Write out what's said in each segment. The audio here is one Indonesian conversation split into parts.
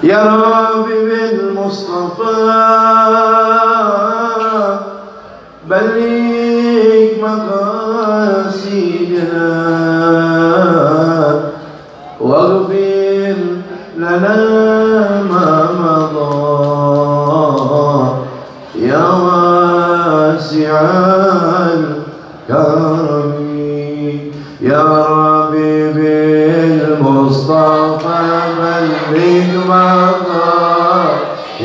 يا ربي بالمصطفى بلغ مقاصدنا واغفر لنا ما مضى يا واسع الكرم يا ربي بالمصطفى بلغ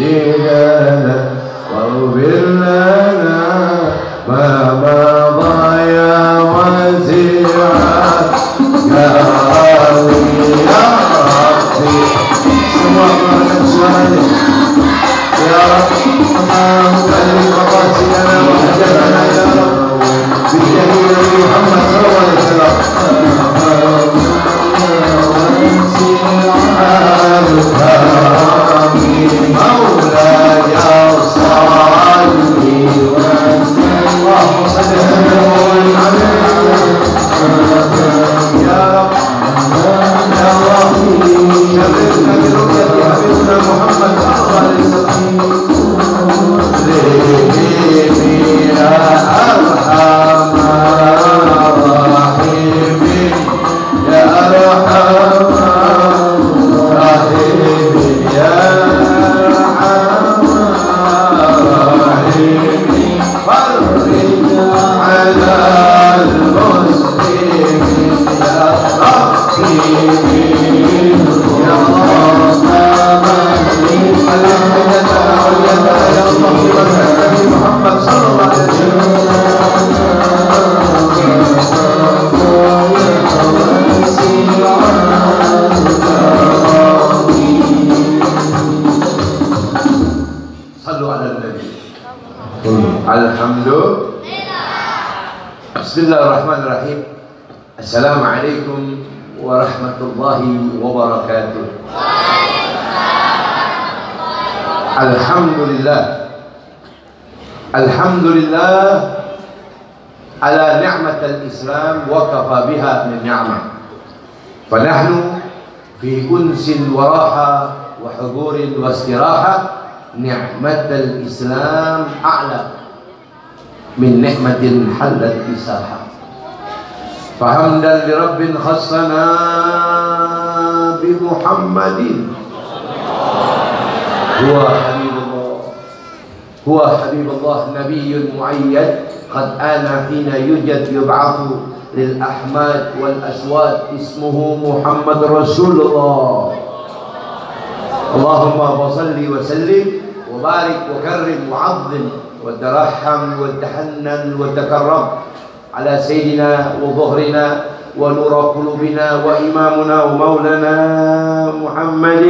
مقاصدنا واغفر لنا ما مضى يا واسع الكرم يا ربي يا رب اللهم بلغ مقاصدنا وحجتنا يا رب بالجميل محمد صلى الله عليه وسلم مولاي صلي وسلم اللهم صل يا رب يا رحيم شرفنا برؤية حبيبنا محمد صلى الله عليه وسلم يا أرحم الراحمين يا أرحم الراحمين يا أرحم الراحمين فرج على المسلمين يا ربي يا محمد صلى الله عليه وسلم صلوا على النبي الحمد بسم الله الرحمن الرحيم السلام عليكم ورحمة الله وبركاته الحمد لله الحمد لله على نعمة الإسلام وكفى بها من نعمة فنحن في أنس وراحة وحضور واستراحة نعمة الإسلام أعلى من نعمة حلت بساحة فحمدا لرب خصنا بمحمد هو حبيب الله هو حبيب الله نبي معيد قد آن حين يوجد يبعث للأحماد والأسواد اسمه محمد رسول الله اللهم صل وسلم وبارك وكرم وعظم وترحم وتحنن وتكرم على سيدنا وظهرنا ونور قلوبنا وإمامنا ومولانا محمد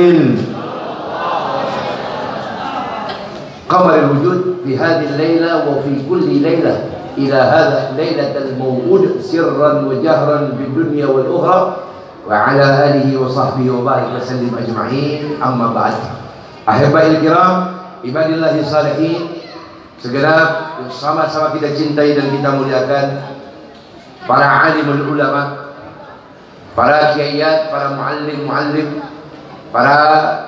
قمر الوجود في هذه الليلة وفي كل ليلة إلى هذا ليلة الموعود سرا وجهرا بالدنيا والأخرى وعلى آله وصحبه وبارك وسلم أجمعين أما بعد أحبائي الكرام ibadillahi salihin segenap yang sama-sama kita cintai dan kita muliakan para alimul ulama, para kiaiat, para muallim para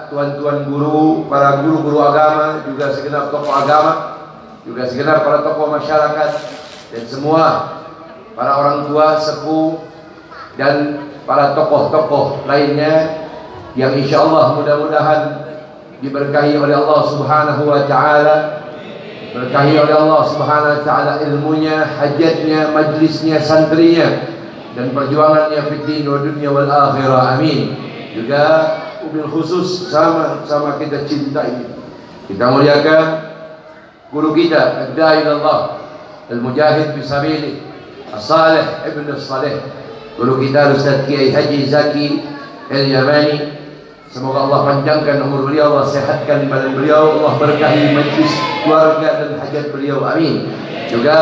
tuan-tuan guru, para guru-guru agama, juga segenap tokoh agama, juga segenap para tokoh masyarakat, dan semua para orang tua, sepuh, dan para tokoh-tokoh lainnya yang insya Allah mudah-mudahan diberkahi oleh Allah Subhanahu wa Ta'ala, berkahi oleh Allah Subhanahu wa Ta'ala ilmunya, hajatnya, majlisnya, santrinya, dan perjuangannya fid din wa dunya wal akhirah. Amin. Juga wabil khusus sama kita cintai, kita muliakan guru kita ad-da'i ilallah, al-mujahid fi sabilih, as-salih ibn as-salih, guru kita Ustaz Kiai Haji Zaki Al-Yamani. Semoga Allah panjangkan umur beliau, Allah sehatkan badan beliau, Allah berkahi majlis keluarga dan hajat beliau. Amin. Juga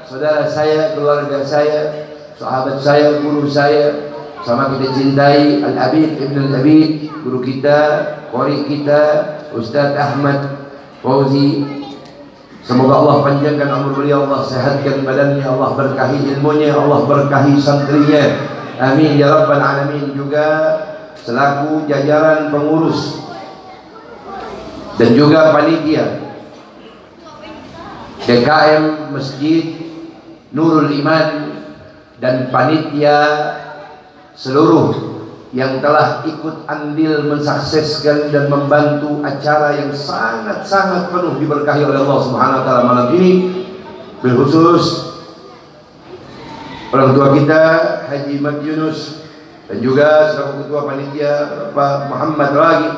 saudara saya, keluarga saya, sahabat saya, guru saya, sama kita cintai Al-Abid Ibn Al-Abid, guru kita, qori kita, Ustaz Ahmad Fauzi. Semoga Allah panjangkan umur beliau, Allah sehatkan badannya, Allah berkahi ilmunya, Allah berkahi santrinya. Amin ya rabbal alamin. Juga selaku jajaran pengurus dan juga panitia DKM Masjid Nurul Iman dan panitia seluruh yang telah ikut andil mensukseskan dan membantu acara yang sangat-sangat penuh diberkahi oleh Allah Subhanahu wa Ta'ala malam ini, berkhusus orang tua kita Haji Mat Yunus, dan juga selaku ketua panitia Pak Muhammad Ragi,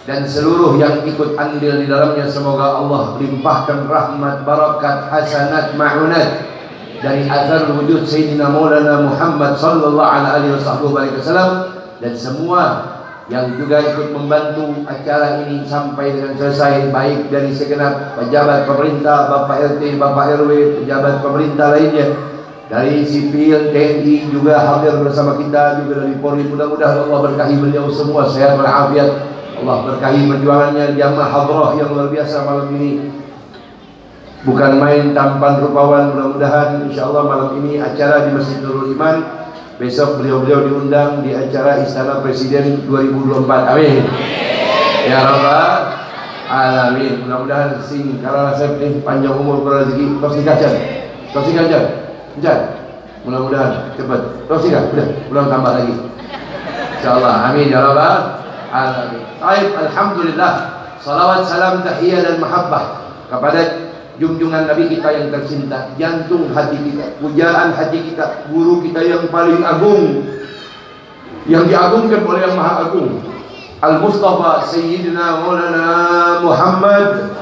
dan seluruh yang ikut andil di dalamnya. Semoga Allah limpahkan rahmat, barakat, hasanat, ma'unat dari azhar wujud Sayyidina Maulana Muhammad sallallahu alaihi wasallam, dan semua yang juga ikut membantu acara ini sampai dengan selesai, baik dari segenap pejabat pemerintah, Bapak RT, Bapak RW, pejabat pemerintah lainnya, dari sipil, TNI juga hadir bersama kita, juga dari Polri. Mudah-mudahan Allah berkahi beliau semua sehat walafiat, Allah berkahi perjuangannya. Jamaah hadrah yang luar biasa malam ini, bukan main, tampan rupawan. Mudah-mudahan insyaallah malam ini acara di Masjid Nurul Iman, besok beliau-beliau diundang di acara Istana Presiden 2024. Amin ya rabbal alamin. Mudah-mudahan sing karena saya panjang umur berrezeki, tos dikajar. Mudah-mudahan cepat. Terus udah, belum tambah lagi. Insyaallah. Amin ya rabbal alamin. Baik, alhamdulillah. Salawat, salam, tahiyah dan mahabbah kepada junjungan Nabi kita yang tercinta, jantung hati kita, pujaan hati kita, guru kita yang paling agung, yang diagungkan oleh yang maha agung, Al-Mustafa Sayyidina Maulana Muhammad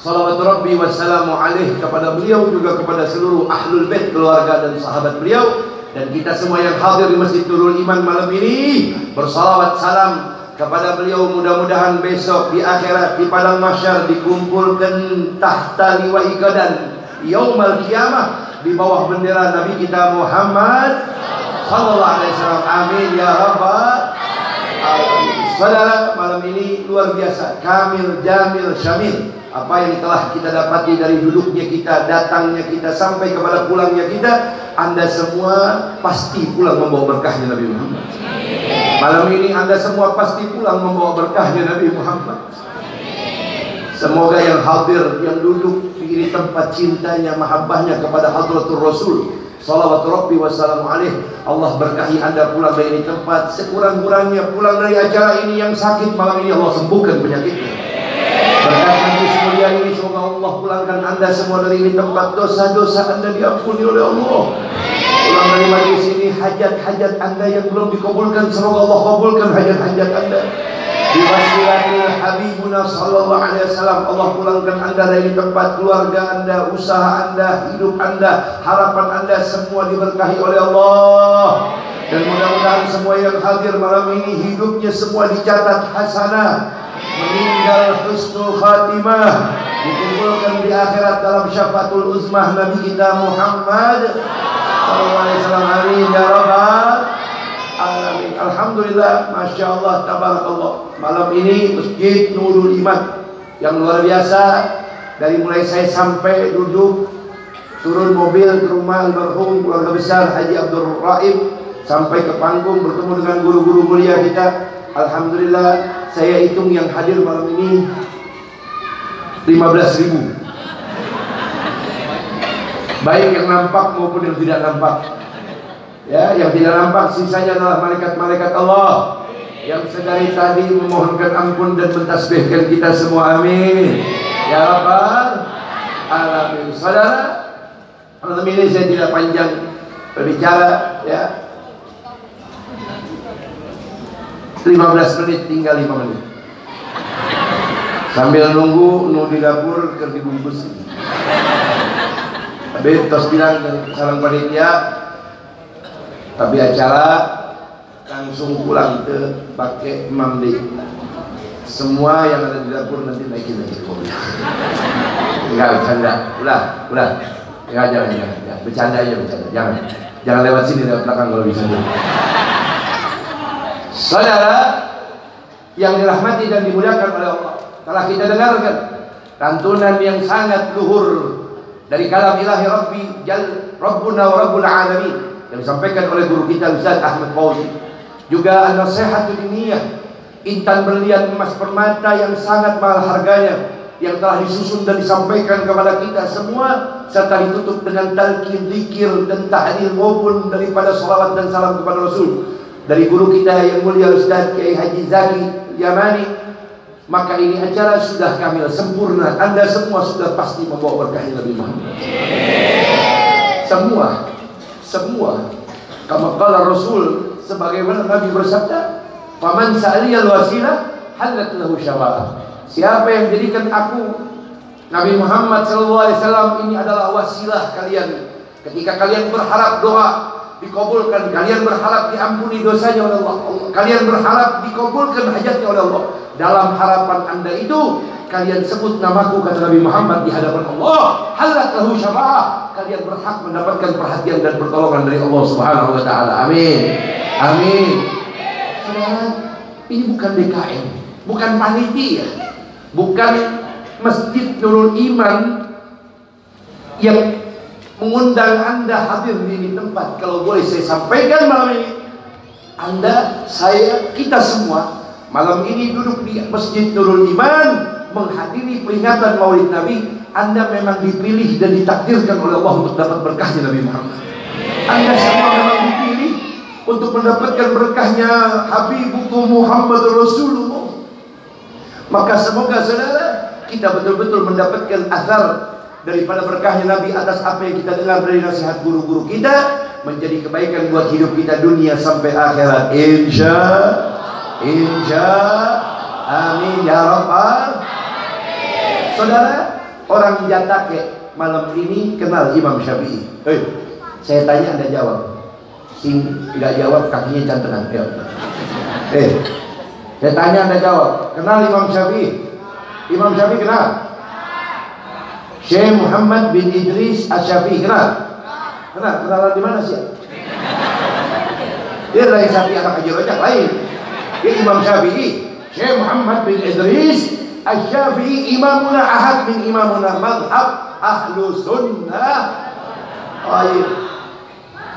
salawat Rabbi wassalamu alaih, kepada beliau, juga kepada seluruh ahlul bait, keluarga dan sahabat beliau, dan kita semua yang hadir di Masjid Nurul Iman malam ini bersalawat salam kepada beliau. Mudah-mudahan besok di akhirat, di padang mahsyar, dikumpulkan tahta liwa'i qadan yaumal qiyamah, di bawah bendera Nabi kita Muhammad sallallahu alaihi wasallam. Amin ya rabbal alamin. Saudara, malam ini luar biasa, kamil, jamil, syamil. Apa yang telah kita dapati dari duduknya kita, datangnya kita, sampai kepada pulangnya kita, Anda semua pasti pulang membawa berkahnya Nabi Muhammad. Malam ini Anda semua pasti pulang membawa berkahnya Nabi Muhammad. Semoga yang hadir, yang duduk di tempat cintanya, mahabbahnya kepada Hadratul Rasul salawatu Rabbi wassalamu alaih, Allah berkahi Anda pulang dari ini tempat sekurang-kurangnya, pulang dari acara ini yang sakit malam ini Allah sembuhkan penyakitnya. Berkat majlis mulia ini, semoga Allah pulangkan Anda semua dari ini tempat, dosa-dosa Anda diampuni oleh Allah. Pulang dari majlis ini, hajat-hajat Anda yang belum dikabulkan, semoga Allah kabulkan hajat-hajat Anda. Di wasilatil Habibuna sallallahu alaihi wasallam, Allah pulangkan Anda dari tempat, keluarga Anda, usaha Anda, hidup Anda, harapan Anda semua diberkahi oleh Allah. Dan mudah-mudahan semua yang hadir malam ini hidupnya semua dicatat hasanah, meninggal husnul khatimah, dikumpulkan di akhirat dalam syafaatul uzmah Nabi kita Muhammad sallallahu alaihi wasallam. Amin ya rabbal alamin. Alhamdulillah, masya Allah, tabarakallah. Malam ini Masjid Nurul Iman yang luar biasa. Dari mulai saya sampai duduk, turun mobil ke rumah almarhum keluarga besar Haji Abdul Raib, sampai ke panggung bertemu dengan guru-guru mulia kita. Alhamdulillah, saya hitung yang hadir malam ini 15.000. Baik yang nampak maupun yang tidak nampak. Ya, yang tidak nampak sisanya adalah malaikat-malaikat Allah yang sedari tadi memohonkan ampun dan mentasbihkan kita semua. Amin ya rabbal alamin. Saudara, malam ini saya tidak panjang berbicara, ya. 15 menit, tinggal 5 menit. Sambil nunggu di dapur ke dibungkus. Tapi terus bilang salam panitia, tapi acara langsung pulang ke pakai mamdi. Semua yang ada di dapur nanti naikin lagi ke mobil. Enggak bercanda, udah. Ya, jangan. Bercanda aja, bercanda. Jangan lewat sini, lewat belakang kalau bisa. Saudara yang dirahmati dan dimuliakan oleh Allah, telah kita dengarkan lantunan yang sangat luhur dari kalam ilahi Rabbuna wa Rabbul Alamin yang disampaikan oleh guru kita Ustaz Ahmad Fauzi. Juga an-nasihatul diniyah, intan berlian emas permata yang sangat mahal harganya, yang telah disusun dan disampaikan kepada kita semua, serta ditutup dengan talqin, zikir dan tahdir maupun daripada salawat dan salam kepada Rasul dari guru kita yang mulia Ustaz Kiai Haji Zaki Yamani. Maka ini acara sudah kamil, sempurna. Anda semua sudah pasti membawa berkahnya Nabi Muhammad. Semua. Kama qala Rasul, sebagaimana Nabi bersabda, "Faman sa'aliyal wasilah halat lahu syafa'ah." Siapa yang jadikan aku Nabi Muhammad SAW ini adalah wasilah kalian ketika kalian berharap doa dikabulkan, kalian berharap diampuni dosanya oleh Allah, kalian berharap dikabulkan hajatnya oleh Allah. Dalam harapan anda itu kalian sebut namaku, kata Nabi Muhammad, di hadapan Allah, halat lahu syafa'ah. Kalian berhak mendapatkan perhatian dan pertolongan dari Allah Subhanahu wa taala. Amin. Saudara, ini bukan DKM, bukan panitia, bukan Masjid Nurul Iman yang mengundang anda hadir di tempat. Kalau boleh saya sampaikan malam ini, anda, saya, kita semua malam ini duduk di Masjid Nurul Iman menghadiri peringatan Maulid Nabi. Anda memang dipilih dan ditakdirkan oleh Allah untuk dapat berkahnya Nabi Muhammad. Anda semua memang dipilih untuk mendapatkan berkahnya Habibukum Muhammad Rasulullah. Maka semoga saudara kita betul-betul mendapatkan athar daripada berkahnya Nabi atas apa yang kita dengar dari nasihat guru-guru kita, menjadi kebaikan buat hidup kita dunia sampai akhirat. Insya amin ya rabbal. Saudara, orang Jatake malam ini kenal Imam Syafi'i. Saya tanya anda jawab. Sing tidak jawab kakinya cantengan. Saya tanya anda jawab. Kenal Imam Syafi'i? Imam Syafi'i kenal? Syekh Muhammad bin Idris Asy-Syafi'i kenal? Kenalan di mana sih? Dia lain Syafi'i anak Haji Rojak lain. Dia Imam Syafi'i, Syekh Muhammad bin Idris Asy-Syafi'i, imamuna ahad min imamuna madhab ahlu sunnah.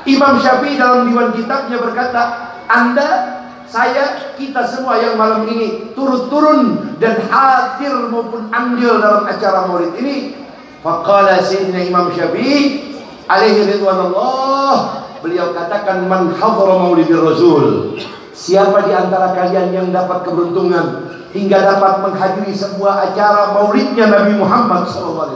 Imam Syafi'i dalam diwan kitabnya berkata, anda, saya, kita semua yang malam ini turun dan hadir maupun andil dalam acara maulid ini. Faqala sayyidina Imam Syafi'i alaihi ridwanullah, beliau katakan, man hadara maulidir rasul, siapa di antara kalian yang dapat keberuntungan hingga dapat menghadiri sebuah acara maulidnya Nabi Muhammad SAW,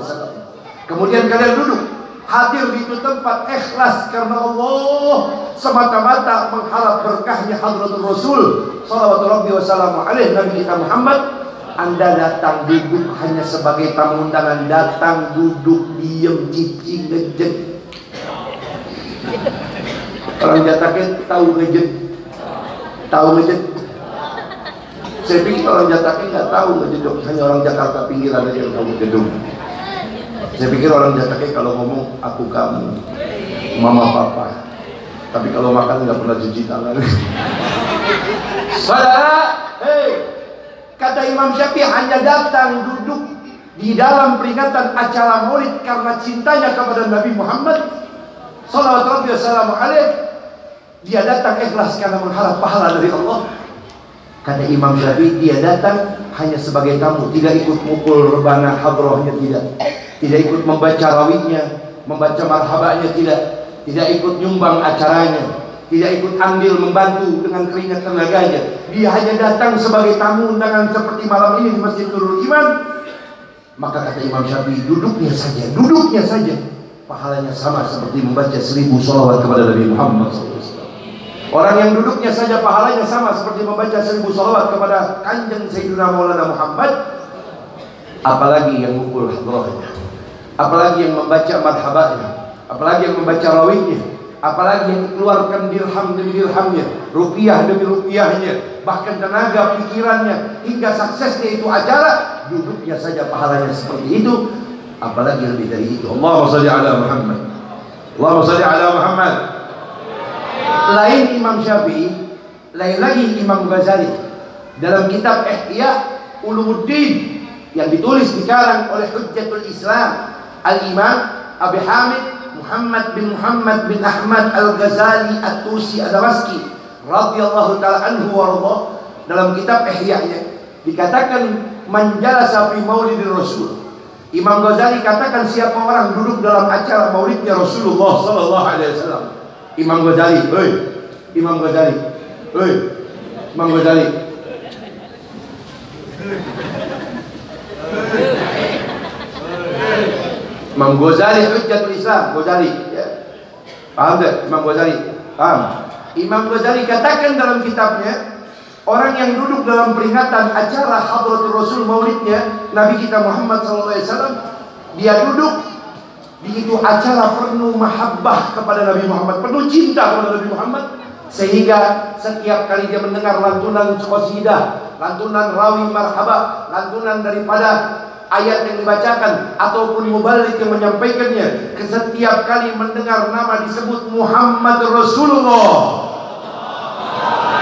kemudian kalian duduk hadir di itu tempat ikhlas karena Allah, semata-mata mengharap berkahnya hadratul Rasul sallallahu alaihi wasallam alaihi Nabi kita Muhammad, anda datang duduk hanya sebagai tamu undangan, datang duduk diam cicing ngejet. Orang Jatake tahu ngejet? Saya pikir orang Jatake nggak tahu ngejedok, hanya orang Jakarta pinggiran aja yang tahu ngedung. Saya pikir orang Jatake kalau ngomong aku kamu, mama papa, tapi kalau makan nggak pernah cuci tangan. Saudara, kata Imam Syafi'i hanya datang duduk di dalam peringatan acara maulid karena cintanya kepada Nabi Muhammad sallallahu alaihi wasallam. Dia datang ikhlas karena mengharap pahala dari Allah. Kata Imam Syafi'i, dia datang hanya sebagai tamu, tidak ikut mukul rebana hadrohnya, tidak ikut membaca rawihnya, membaca marhabanya, tidak ikut nyumbang acaranya, tidak ikut andil membantu dengan keringat tenaganya. Dia hanya datang sebagai tamu undangan seperti malam ini di Masjid Nurul Iman. Maka kata Imam Syafi'i, duduknya saja pahalanya sama seperti membaca 1000 sholawat kepada Nabi Muhammad SAW. Orang yang duduknya saja pahalanya sama seperti membaca 1000 sholawat kepada Kanjeng Sayyidina Maulana Muhammad. Apalagi yang mukul hadrohnya, apalagi yang membaca marhabanya, apalagi yang membaca rawihnya, apalagi yang keluarkan dirham demi dirhamnya, rupiah demi rupiahnya, bahkan tenaga pikirannya hingga suksesnya itu acara. Duduknya saja pahalanya seperti itu, apalagi lebih dari itu. Allahumma shalli ala Muhammad, Allahumma shalli ala Muhammad. Lain Imam Syafi'i, lain lagi Imam Ghazali. Dalam kitab Ihya Ulumuddin yang ditulis dikarang oleh Hujjatul Islam Al-Imam Abi Hamid Muhammad bin Ahmad Al-Ghazali At-Tusi Ad-Damaski radhiyallahu ta'ala anhu warḍah, dalam kitab Ihya-nya dikatakan man jalasa fi maulidir Rasul. Imam Ghazali katakan siapa orang duduk dalam acara maulidnya Rasulullah sallallahu alaihi wasallam. Imam Ghazali, Imam Ghazali, Imam Ghazali. Imam Ghazali Hujjatul Islam, Ghazali, ya. Paham tak Imam Ghazali? Paham? Imam Ghazali katakan dalam kitabnya, orang yang duduk dalam peringatan acara Hadratul Rasul maulidnya Nabi kita Muhammad SAW, dia duduk di itu acara penuh mahabbah kepada Nabi Muhammad, penuh cinta kepada Nabi Muhammad, sehingga setiap kali dia mendengar lantunan qasidah, lantunan rawi marhabah, lantunan daripada ayat yang dibacakan ataupun mubalik yang menyampaikannya, setiap kali mendengar nama disebut Muhammad Rasulullah,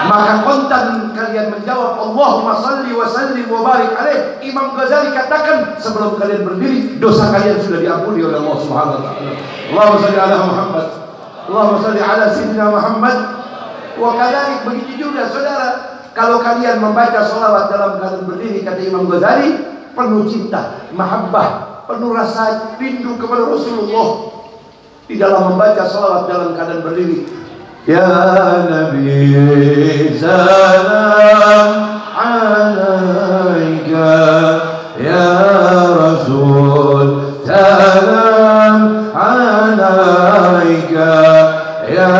maka kontan kalian menjawab Allahumma salli wa sallim wa barik alaih. Imam Ghazali katakan sebelum kalian berdiri dosa kalian sudah diampuni oleh Allah Subhanahu wa taala. Allahumma salli ala Muhammad, Allahumma salli ala sayyidina Muhammad. Wa kadzalik, begitu juga saudara, kalau kalian membaca sholawat dalam keadaan berdiri, kata Imam Ghazali, penuh cinta, mahabbah, penuh rasa rindu kepada Rasulullah di dalam membaca sholawat dalam keadaan berdiri. Ya Nabi salam alaika, ya Rasul salam alaika, ya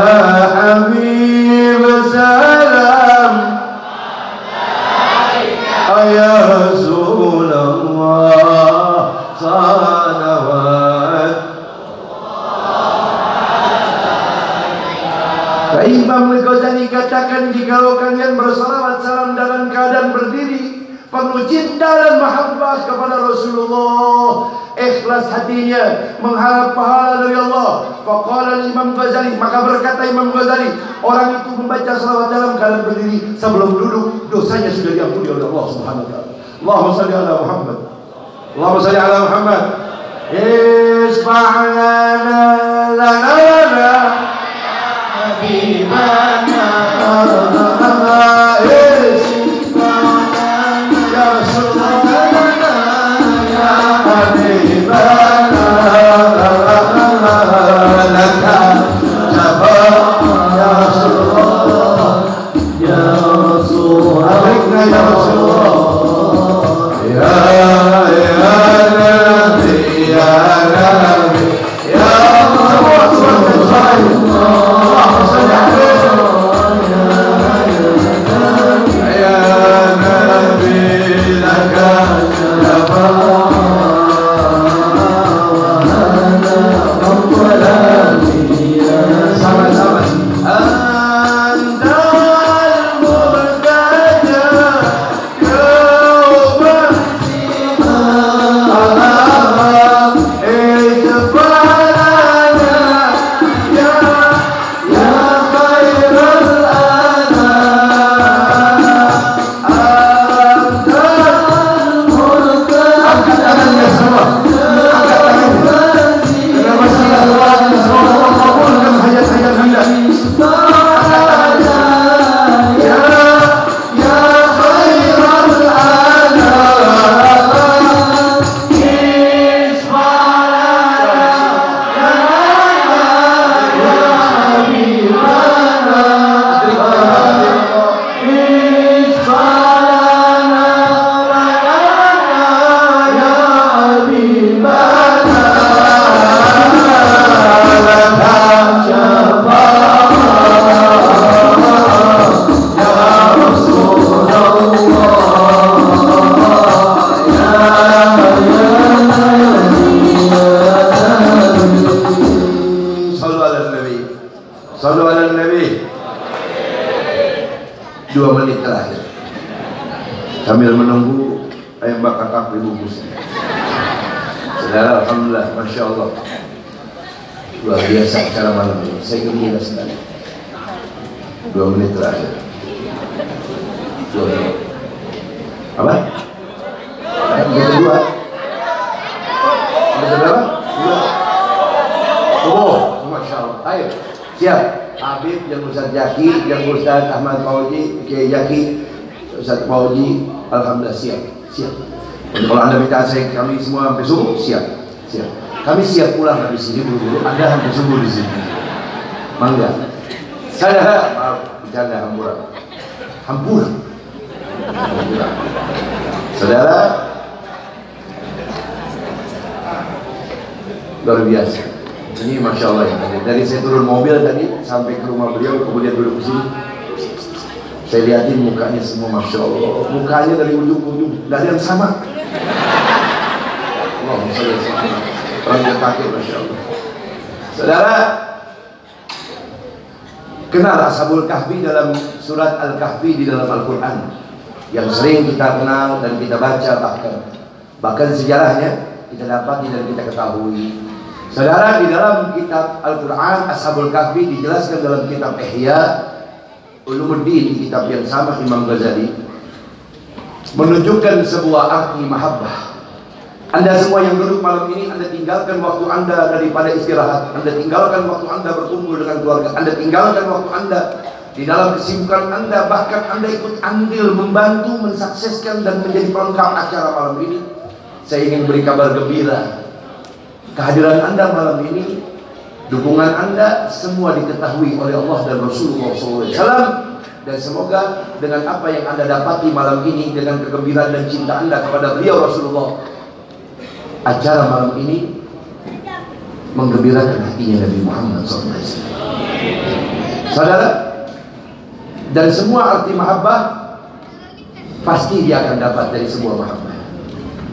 Habib salam alaika, ya Rasulullah salawat. Imam Ghazali katakan, jikalau kalian bersalawat salam dalam keadaan berdiri, penuh cinta dan mahabbah kepada Rasulullah, ikhlas hatinya, mengharap pahala dari Allah. Faqala Imam Ghazali, maka berkata Imam Ghazali, orang itu membaca salawat dalam keadaan berdiri, sebelum duduk dosanya sudah diampuni oleh Allah Subhanahu wa taala. Allahumma shalli ala Muhammad, Allahumma shalli ala Muhammad. Isfa'lana lana Habibana, ya Rasulullah, ya Habibana, laka jabah, ya Rasulullah, ya Rasulullah, ya Rasulullah, ya Nabi, ya Nabi, ya Rasulullah. terakhir. Sambil menunggu ayam bakar kakak dibungkus. Saudara, alhamdulillah, masya Allah, luar biasa acara malam ini. Saya gembira sekali. 2 menit terakhir. 2 menit. Apa? Yang kedua. Yang berapa? 2. Oh, masya Allah. Ayo, siap. Habib, yang Ustaz Jaki, yang Ustaz Ahmad Fauji, Kiai Jaki, Ustaz Fauji, alhamdulillah siap. Kalau Anda minta saya, kami semua sampai subuh, siap. Kami siap pulang dari sini buru-buru. Anda sampai subuh di sini. Mangga. Saya maaf, bercanda hamburan. Saudara, luar biasa. Ini masya Allah ya. Dari saya turun mobil tadi sampai ke rumah beliau, kemudian duduk di sini. Saya lihatin mukanya semua, masya Allah. Mukanya dari ujung ke ujung, dari yang sama. Allah, orang dia pakai, masya Allah. Saudara, kenal Ashabul Kahfi dalam surat Al-Kahfi di dalam Al-Quran, yang sering kita kenal dan kita baca, bahkan sejarahnya kita dapati dan kita ketahui. Saudara, di dalam kitab Al-Quran, Ashabul Kahfi dijelaskan dalam kitab Ihya Ulumuddin, kitab yang sama Imam Ghazali, menunjukkan sebuah arti mahabbah. Anda semua yang duduk malam ini, Anda tinggalkan waktu Anda daripada istirahat, Anda tinggalkan waktu Anda berkumpul dengan keluarga, Anda tinggalkan waktu Anda di dalam kesibukan Anda, bahkan Anda ikut andil membantu mensukseskan dan menjadi pelengkap acara malam ini. Saya ingin beri kabar gembira. Kehadiran Anda malam ini, dukungan Anda semua diketahui oleh Allah dan Rasulullah SAW. Dan semoga dengan apa yang Anda dapati malam ini, dengan kegembiraan dan cinta Anda kepada beliau Rasulullah, acara malam ini menggembirakan hatinya Nabi Muhammad SAW. Saudara, dan semua arti mahabbah pasti dia akan dapat dari sebuah mahabbah.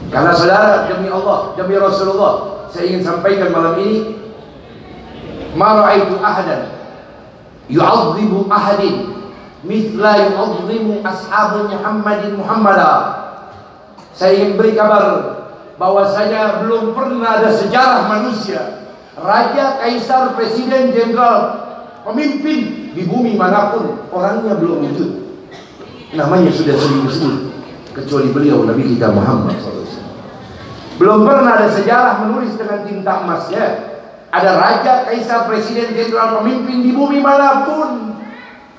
Karena saudara, demi Allah, demi Rasulullah, saya ingin sampaikan malam ini, ma ra'aitu ahadan yu'azzimu ahadin mithla yu'azzimu ashabu Muhammadin Muhammada. Saya ingin beri kabar bahwasanya belum pernah ada sejarah manusia, raja, kaisar, presiden, jenderal, pemimpin di bumi manapun, orangnya belum wujud, namanya sudah sering disebut, kecuali beliau Nabi kita Muhammad SAW. Belum pernah ada sejarah menulis dengan tinta emasnya, ada raja, kaisar, presiden, jenderal, pemimpin di bumi manapun,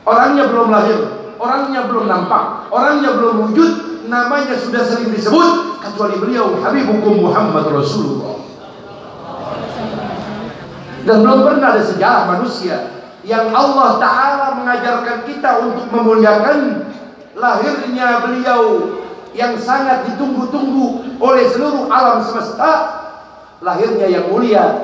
orangnya belum lahir, orangnya belum nampak, orangnya belum wujud, namanya sudah sering disebut, kecuali beliau Habibukum Muhammad Rasulullah. Dan belum pernah ada sejarah manusia yang Allah Ta'ala mengajarkan kita untuk memuliakan lahirnya beliau yang sangat ditunggu-tunggu oleh seluruh alam semesta. Lahirnya yang mulia,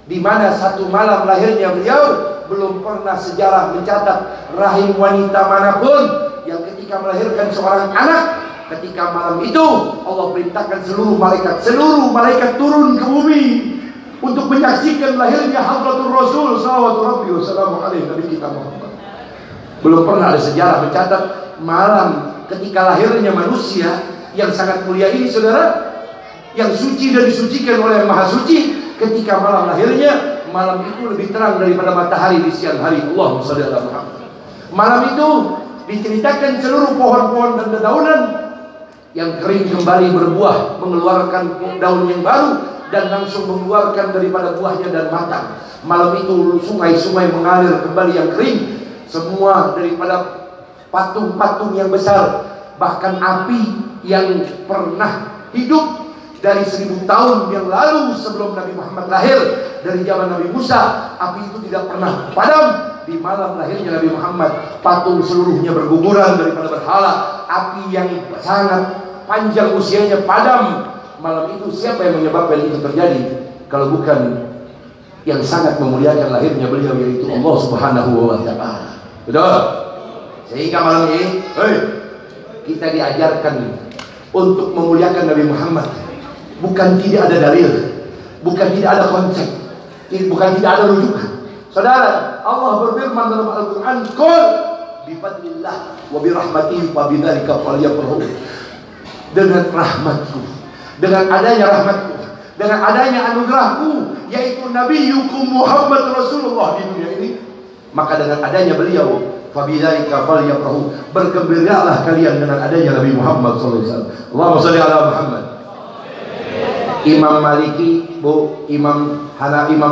di mana satu malam lahirnya beliau, belum pernah sejarah mencatat rahim wanita manapun yang ketika melahirkan seorang anak, ketika malam itu Allah perintahkan seluruh malaikat turun ke bumi untuk menyaksikan lahirnya Hadratul Rasul sallallahu alaihi wasallam, Nabi kita Muhammad. Belum pernah ada sejarah mencatat malam ketika lahirnya manusia yang sangat mulia ini, saudara, yang suci dan disucikan oleh yang maha suci, ketika malam lahirnya, malam itu lebih terang daripada matahari di siang hari. Allahumma shalli ala Muhammad. Malam itu diceritakan seluruh pohon-pohon dan dedaunan yang kering kembali berbuah, mengeluarkan daun yang baru dan langsung mengeluarkan daripada buahnya dan matang. Malam itu sungai-sungai mengalir kembali yang kering, semua daripada patung-patung yang besar, bahkan api yang pernah hidup dari 1000 tahun yang lalu sebelum Nabi Muhammad lahir, dari zaman Nabi Musa, api itu tidak pernah padam. Di malam lahirnya Nabi Muhammad, patung seluruhnya berguguran daripada berhala, api yang sangat panjang usianya padam. Malam itu siapa yang menyebabkan itu terjadi kalau bukan yang sangat memuliakan lahirnya beliau, yaitu Allah Subhanahu wa Ta'ala. Betul? Sehingga malam ini kita diajarkan untuk memuliakan Nabi Muhammad. Bukan tidak ada dalil, bukan tidak ada konsep, bukan tidak ada rujukan. Saudara, Allah berfirman dalam Al-Quran, "Qul bifadlillah wa birahmatihi fa bidzalika falyafrahu. Dengan rahmatku, dengan adanya rahmatku, dengan adanya anugerahku, yaitu Nabiyukum Muhammad Rasulullah di dunia ini, maka dengan adanya beliau, fa bidzalika falyafrahu, bergembiralah kalian dengan adanya Nabi Muhammad sallallahu alaihi wasallam. Allahumma shalli ala Muhammad. Imam Maliki, Imam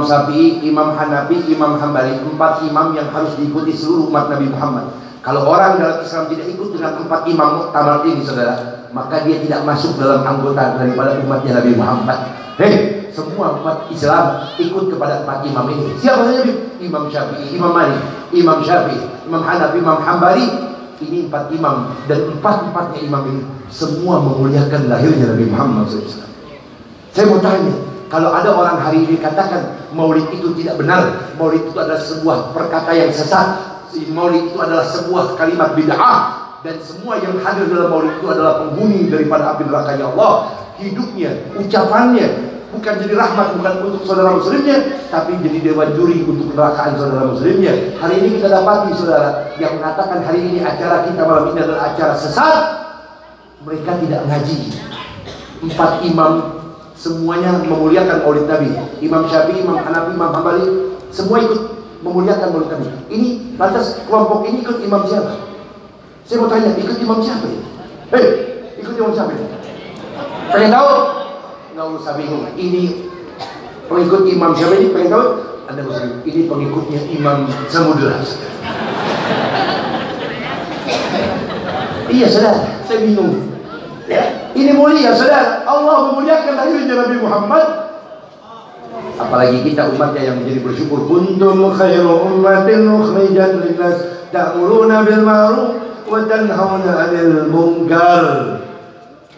Syafi'i, Imam Hanafi, Imam Hambali, 4 imam yang harus diikuti seluruh umat Nabi Muhammad. Kalau orang dalam Islam tidak ikut dengan 4 imam muktamar ini, saudara, maka dia tidak masuk dalam anggota daripada umatnya Nabi Muhammad. Hei, semua umat Islam ikut kepada 4 imam ini. Siapa saja? Imam Syafi'i, Imam Malik, Imam Syafi'i, Imam Hanafi, Imam Hambali. Ini 4 imam, dan 4-4nya imam ini semua memuliakan lahirnya Nabi Muhammad SAW. Saya mau tanya, kalau ada orang hari ini katakan maulid itu tidak benar, maulid itu adalah sebuah perkata yang sesat, maulid itu adalah sebuah kalimat bid'ah, dan semua yang hadir dalam maulid itu adalah penghuni daripada api nerakanya Allah, hidupnya, ucapannya bukan jadi rahmat, bukan untuk saudara muslimnya, tapi jadi dewan juri untuk neraka saudara muslimnya. Hari ini kita dapati saudara yang mengatakan hari ini acara kita malam ini adalah acara sesat, mereka tidak ngaji. 4 imam semuanya memuliakan maulid Nabi. Imam Syafi'i, Imam Hanafi, Imam Hambali, semua ikut memuliakan maulid Nabi. Ini lantas kelompok ini ikut imam siapa? Saya mau tanya, ikut imam siapa ini? Ikut imam siapa ini? Pengen tahu? Nggak usah bingung. Ini pengikut imam siapa ini? Pengen tahu? Anda usah bingung. Ini pengikutnya Imam Samudra. Iya saudara, saya bingung. Ya, ini mulia saudara. Allah memuliakan lahirnya Nabi Muhammad. Apalagi kita umatnya yang menjadi bersyukur. Kuntum khairu ummatin ukhrijat linnas ta'muruna bil ma'ruf wa tanhauna 'anil munkar.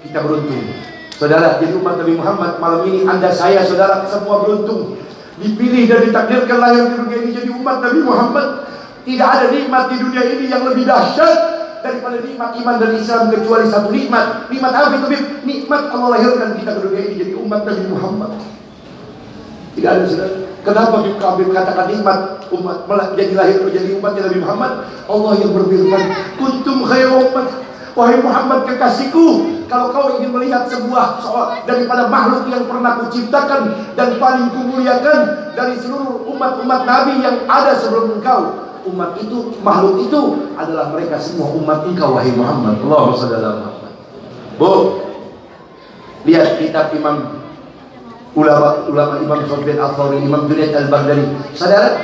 Kita beruntung. Saudara, jadi umat Nabi Muhammad malam ini, Anda, saya, saudara, semua beruntung dipilih dan ditakdirkan lahir di dunia ini jadi umat Nabi Muhammad. Tidak ada nikmat di dunia ini yang lebih dahsyat daripada nikmat iman dan Islam, kecuali satu nikmat. Nikmat apa itu? Nikmat Allah lahirkan kita ke dunia ini jadi umat Nabi Muhammad. Tidak ada saudara. Kenapa kami katakan nikmat umat jadi lahir menjadi umatnya Nabi Muhammad? Allah yang berfirman, kuntum khairu ummat. Wahai Muhammad kekasihku, kalau kau ingin melihat sebuah soal daripada makhluk yang pernah kuciptakan dan paling kumuliakan dari seluruh umat-umat Nabi yang ada sebelum engkau, umat itu, makhluk itu adalah mereka semua umat engkau wahai Muhammad. Allahumma shalli ala Muhammad. Bu, lihat kitab ulama Imam Sufyan Ats-Tsauri, Imam Junaid Al-Baghdadi. Saudara,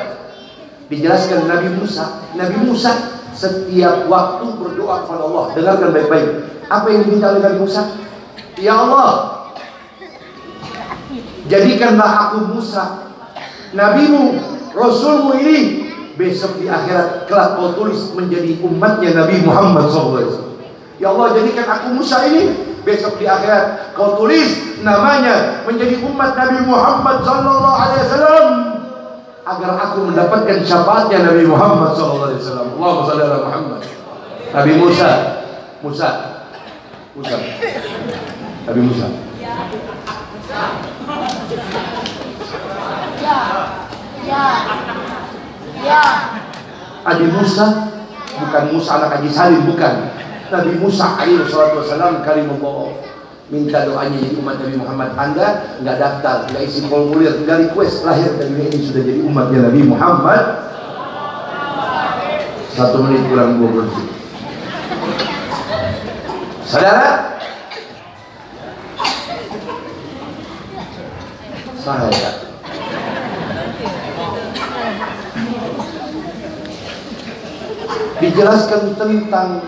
dijelaskan Nabi Musa setiap waktu berdoa kepada Allah. Dengarkan baik-baik. Apa yang diminta oleh Nabi Musa? Ya Allah, jadikanlah aku Musa, nabimu, rasulmu ini besok di akhirat kelak kau tulis menjadi umatnya Nabi Muhammad SAW. Ya Allah, jadikan aku Musa ini besok di akhirat kau tulis namanya menjadi umat Nabi Muhammad SAW, agar aku mendapatkan syafaatnya Nabi Muhammad SAW. Allahumma shalli ala Muhammad. Nabi Musa, Nabi Musa. Nabi Musa bukan Musa anak Haji Salim, bukan. Nabi Musa alaihi salatu wasallam kalimullah. Minta doanya jadi umat Nabi Muhammad. Anda nggak daftar, nggak isi formulir, nggak request, lahir dari ini sudah jadi umatnya Nabi Muhammad. 1 menit kurang 20 detik. Saudara, saya dijelaskan tentang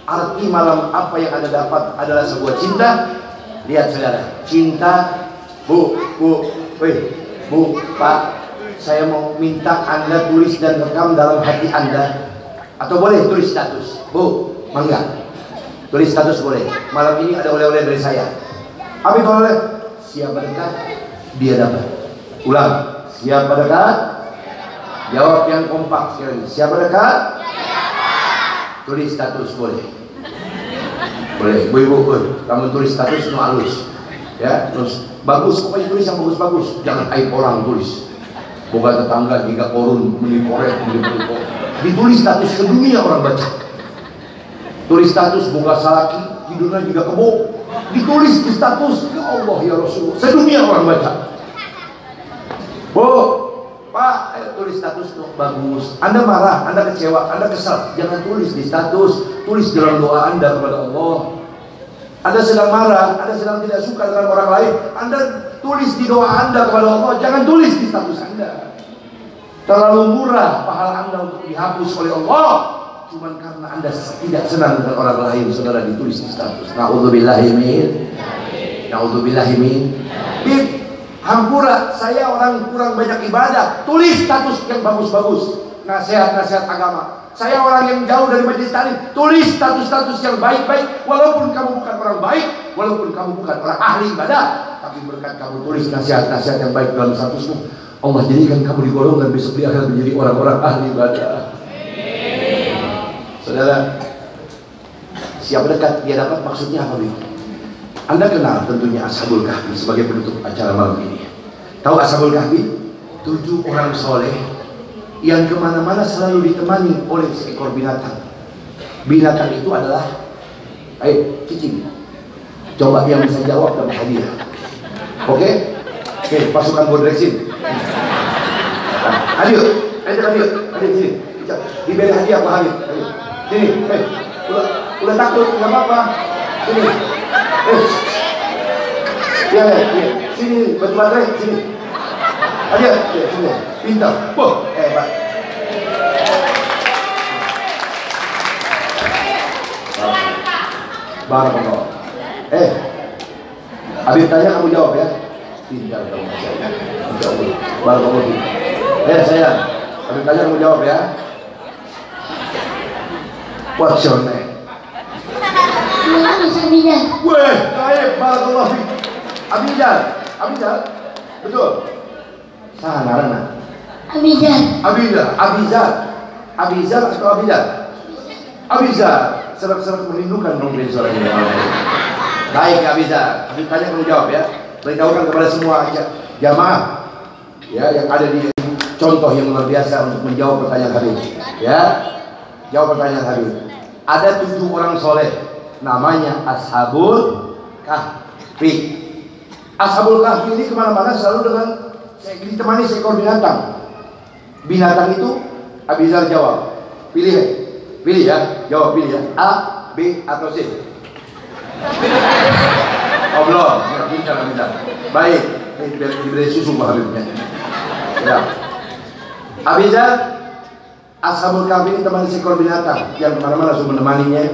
arti malam apa yang Anda dapat adalah sebuah cinta. Lihat saudara, cinta. Bu, Pak, saya mau minta Anda tulis dan rekam dalam hati Anda, atau boleh tulis status. Bu, mangga, tulis status boleh. Malam ini ada oleh-oleh dari saya. Apa itu oleh? Siapa dekat, dia dapat. Ulang, siapa dekat? Jawab yang kompak sekali. Siapa dekat? Tulis status boleh. Boleh, ibu-ibu, kamu tulis status no halus. Ya, terus bagus, pokoknya tulis yang bagus-bagus. Jangan aib orang tulis. Boga tetangga jika korun menikorek, ditulis status sedunia orang baca. Tulis status boga salaki, hidupnya juga kebo. Ditulis di status, ya Allah ya Rasulullah, sedunia orang baca. Bu, Pak, tulis status dong, bagus. Anda marah, Anda kecewa, Anda kesal, jangan tulis di status, tulis dalam doa Anda kepada Allah. Anda sedang marah, Anda sedang tidak suka dengan orang lain, Anda tulis di doa Anda kepada Allah, jangan tulis di status Anda. Terlalu murah pahala Anda untuk dihapus oleh Allah, cuman karena Anda tidak senang dengan orang lain, saudara, ditulis di status. Na'udzubillahi min. Hampura, saya orang kurang banyak ibadah, tulis status yang bagus-bagus, nasihat-nasihat agama. Saya orang yang jauh dari majelis taklim, tulis status-status yang baik-baik. Walaupun kamu bukan orang baik, walaupun kamu bukan orang ahli ibadah, tapi berkat kamu tulis nasihat-nasihat yang baik dalam statusmu, Allah jadikan kamu digolongkan besok di akhirat menjadi orang-orang ahli ibadah. Saudara, siapa dekat dia dapat, maksudnya apa itu? Anda kenal tentunya Ashabul Kahfi sebagai penutup acara malam ini. Tahu Ashabul Kahfi? 7 orang soleh yang kemana-mana selalu ditemani oleh seekor binatang. Binatang itu adalah, ayo cicing, coba yang bisa jawab dapat hadiah. Oke? Oke, pasukan Bodreksin. Ayo sini. Diberi hadiah Pak Habib. Sini, udah takut, nggak apa-apa. Sini. Ya, sini, batu baterai, sini. Aja, sini, pintar. Hebat. Barakallah. Habis tanya kamu jawab ya. Pintar kamu. Insyaallah. Barakallah. Sayang. Habis tanya kamu jawab ya. What's your name? Abidal. Weh, baik, barakallah. Abidal, betul. Salah karena Abizar atau Abizar, serak-serak merindukan dong dari suara ini. Baik Abizar, Habib tanya kamu jawab ya. Beritahukan kepada semua jamaah ya yang ada di contoh yang luar biasa untuk menjawab pertanyaan Habib. Ya, jawab pertanyaan Habib. Ada 7 orang soleh, namanya Ashabul Kahfi. Ashabul Kahfi ini kemana-mana selalu dengan ditemani seekor binatang. Binatang itu Abizar jawab. Pilih ya, jawab pilih ya. A, B atau C. Oh belum, pintar Abizar. Baik, diberi susu Pak Habibnya. Ya. Abizar, Ashabul Kahfi ini teman seekor binatang yang kemana-mana selalu menemaninya.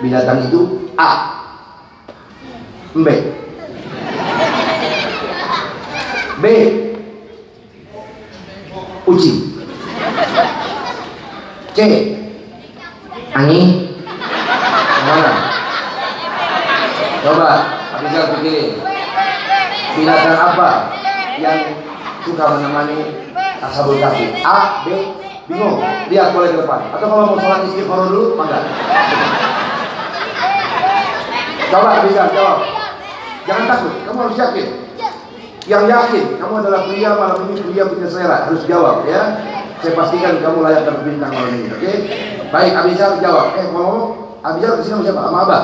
Binatang itu A, B, ucing, C, anjing. Mana? Coba Abizar pikirin. Binatang apa yang suka menemani Ashabul Kahfi? A, B, bingung? Lihat boleh ke depan. Atau kalau mau sholat istighfar dulu, mangga. Coba Abizar jawab. Jangan takut, kamu harus yakin. Yang yakin, kamu adalah pria malam ini, pria punya selera, harus jawab ya. Saya pastikan kamu layak dapat bintang malam ini, oke? Baik, Abizar jawab. Ngomong, Abizar kesini sama siapa? Sama Abah.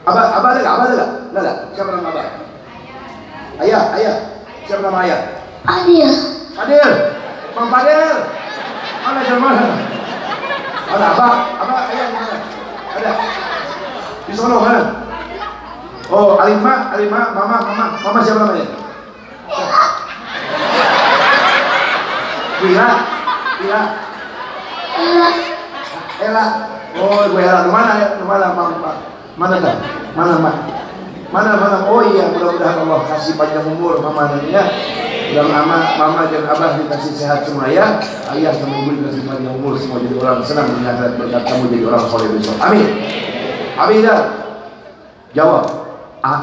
Abah ada nggak? Nggak ada. Siapa nama Abah? Ayah. Siapa nama ayah? Adil. Mang Fadil. Mana Jerman? Mana Abah? Ayah mana? Ada. Di sono mana? Oh, Alima, Mama siapa namanya? Wira. Ella. Oh, Ibu Ella. Mana? Oh iya, mudah-mudahan Allah kasih panjang umur Mama nantinya. Mudah-mudahan Mama dan Abah dikasih sehat semua ya. Ayah sama Ibu dikasih panjang umur, semua jadi orang senang melihat berkat kamu jadi orang soleh besok. Amin. Abizar jawab. A,